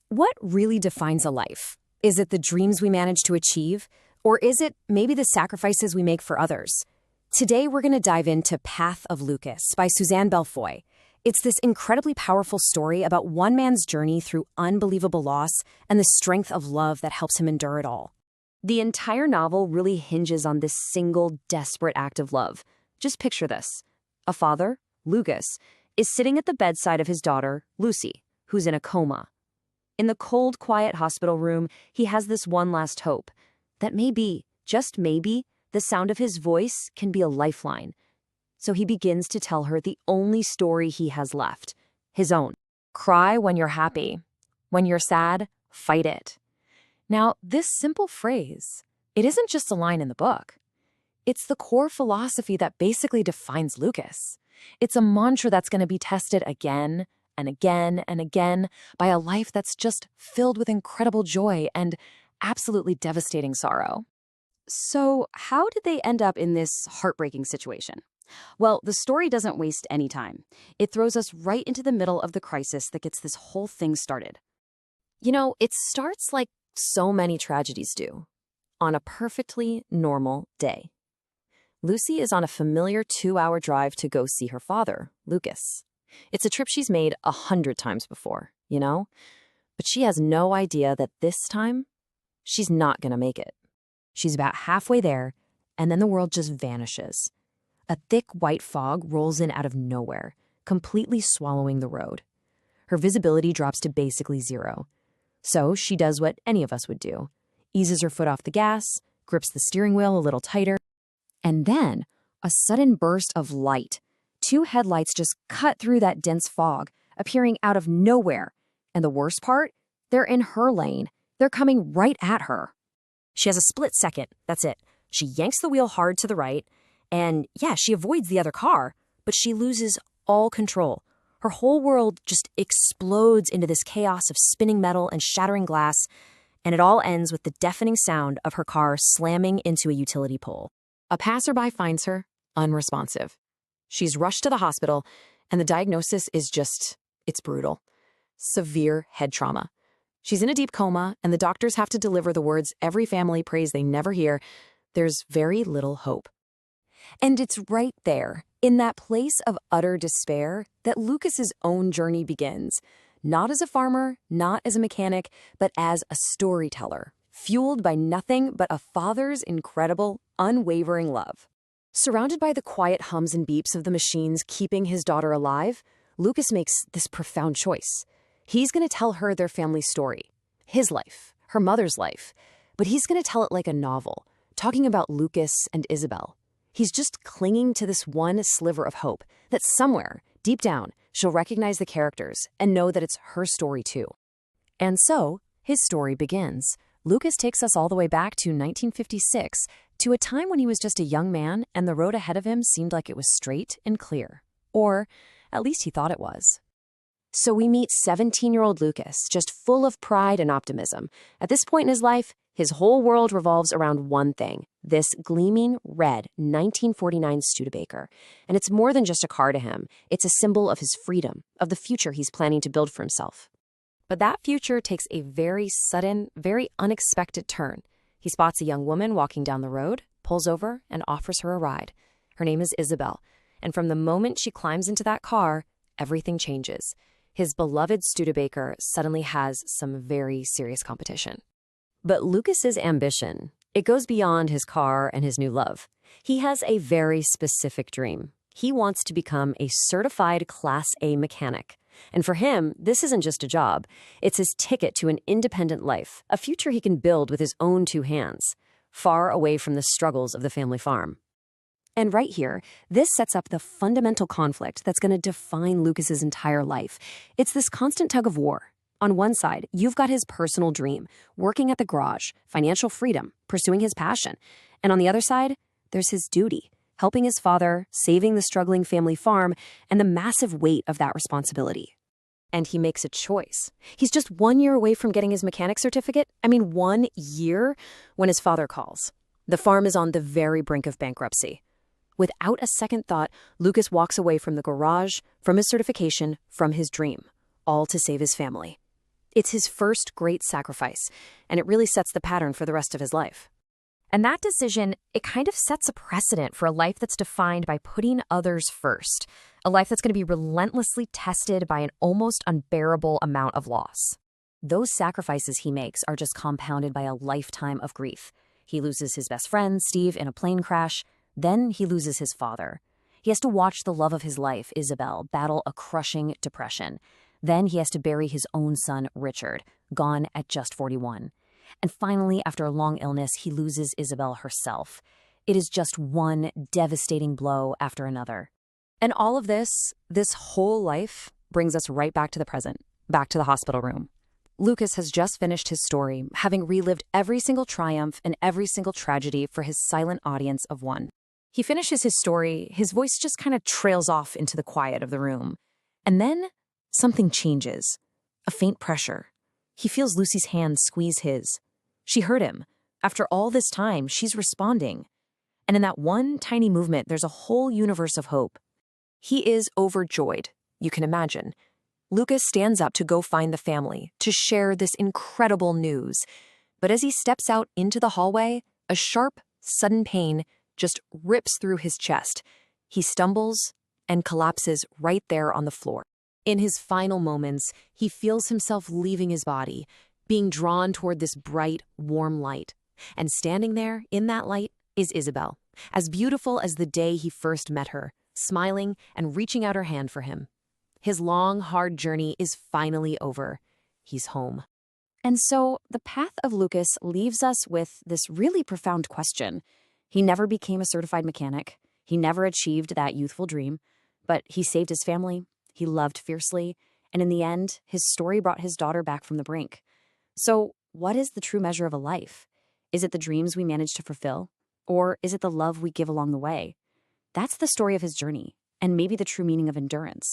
What really defines a life? Is it the dreams we manage to achieve? Or is it maybe the sacrifices we make for others? Today, we're going to dive into Path of Lucas by Suzanne Belfoy. It's this incredibly powerful story about one man's journey through unbelievable loss and the strength of love that helps him endure it all. The entire novel really hinges on this single, desperate act of love. Just picture this. A father, Lucas, is sitting at the bedside of his daughter, Lucy, who's in a coma. In the cold, quiet hospital room, he has this one last hope. That maybe, just maybe, the sound of his voice can be a lifeline. So he begins to tell her the only story he has left, his own. Cry when you're happy. When you're sad, fight it. Now, this simple phrase, it isn't just a line in the book. It's the core philosophy that basically defines Lucas. It's a mantra that's going to be tested again and again and again by a life that's just filled with incredible joy and absolutely devastating sorrow. So, how did they end up in this heartbreaking situation? Well, the story doesn't waste any time. It throws us right into the middle of the crisis that gets this whole thing started. It starts like so many tragedies do, on a perfectly normal day. Lucy is on a familiar 2-hour drive to go see her father, Lucas. It's a trip she's made 100 times before, But she has no idea that this time, she's not going to make it. She's about halfway there, and then the world just vanishes. A thick white fog rolls in out of nowhere, completely swallowing the road. Her visibility drops to basically zero. So she does what any of us would do. Eases her foot off the gas, grips the steering wheel a little tighter, and then a sudden burst of light. 2 headlights just cut through that dense fog, appearing out of nowhere. And the worst part? They're in her lane. They're coming right at her. She has a split second, that's it. She yanks the wheel hard to the right, and she avoids the other car, but she loses all control. Her whole world just explodes into this chaos of spinning metal and shattering glass, and it all ends with the deafening sound of her car slamming into a utility pole. A passerby finds her, unresponsive. She's rushed to the hospital, and the diagnosis is it's brutal. Severe head trauma. She's in a deep coma, and the doctors have to deliver the words every family prays they never hear. There's very little hope. And it's right there, in that place of utter despair, that Lucas's own journey begins. Not as a farmer, not as a mechanic, but as a storyteller, fueled by nothing but a father's incredible, unwavering love. Surrounded by the quiet hums and beeps of the machines keeping his daughter alive, Lucas makes this profound choice. He's going to tell her their family story, his life, her mother's life, but he's going to tell it like a novel, talking about Lucas and Isabel. He's just clinging to this one sliver of hope that somewhere, deep down, she'll recognize the characters and know that it's her story too. And so, his story begins. Lucas takes us all the way back to 1956, to a time when he was just a young man and the road ahead of him seemed like it was straight and clear. Or, at least he thought it was. So we meet 17-year-old Lucas, just full of pride and optimism. At this point in his life, his whole world revolves around one thing, this gleaming red 1949 Studebaker. And it's more than just a car to him. It's a symbol of his freedom, of the future he's planning to build for himself. But that future takes a very sudden, very unexpected turn. He spots a young woman walking down the road, pulls over, and offers her a ride. Her name is Isabel. And from the moment she climbs into that car, everything changes. His beloved Studebaker suddenly has some very serious competition. But Lucas's ambition, it goes beyond his car and his new love. He has a very specific dream. He wants to become a certified Class A mechanic. And for him, this isn't just a job. It's his ticket to an independent life, a future he can build with his own 2 hands, far away from the struggles of the family farm. And right here, this sets up the fundamental conflict that's going to define Lucas's entire life. It's this constant tug of war. On one side, you've got his personal dream, working at the garage, financial freedom, pursuing his passion. And on the other side, there's his duty, helping his father, saving the struggling family farm, and the massive weight of that responsibility. And he makes a choice. He's just 1 year away from getting his mechanic certificate. 1 year, when his father calls. The farm is on the very brink of bankruptcy. Without a second thought, Lucas walks away from the garage, from his certification, from his dream, all to save his family. It's his first great sacrifice, and it really sets the pattern for the rest of his life. And that decision, it kind of sets a precedent for a life that's defined by putting others first, a life that's going to be relentlessly tested by an almost unbearable amount of loss. Those sacrifices he makes are just compounded by a lifetime of grief. He loses his best friend, Steve, in a plane crash. Then he loses his father. He has to watch the love of his life, Isabel, battle a crushing depression. Then he has to bury his own son, Richard, gone at just 41. And finally, after a long illness, he loses Isabel herself. It is just one devastating blow after another. And all of this whole life, brings us right back to the present, back to the hospital room. Lucas has just finished his story, having relived every single triumph and every single tragedy for his silent audience of one. He finishes his story, his voice just kind of trails off into the quiet of the room. And then something changes. A faint pressure. He feels Lucy's hand squeeze his. She heard him. After all this time, she's responding. And in that one tiny movement, there's a whole universe of hope. He is overjoyed, you can imagine. Lucas stands up to go find the family, to share this incredible news. But as he steps out into the hallway, a sharp, sudden pain just rips through his chest. He stumbles and collapses right there on the floor. In his final moments, he feels himself leaving his body, being drawn toward this bright, warm light. And standing there, in that light, is Isabel, as beautiful as the day he first met her, smiling and reaching out her hand for him. His long, hard journey is finally over. He's home. And so the path of Lucas leaves us with this really profound question. He never became a certified mechanic. He never achieved that youthful dream, but he saved his family. He loved fiercely, and in the end, his story brought his daughter back from the brink. So, what is the true measure of a life? Is it the dreams we manage to fulfill? Or is it the love we give along the way? That's the story of his journey, and maybe the true meaning of endurance.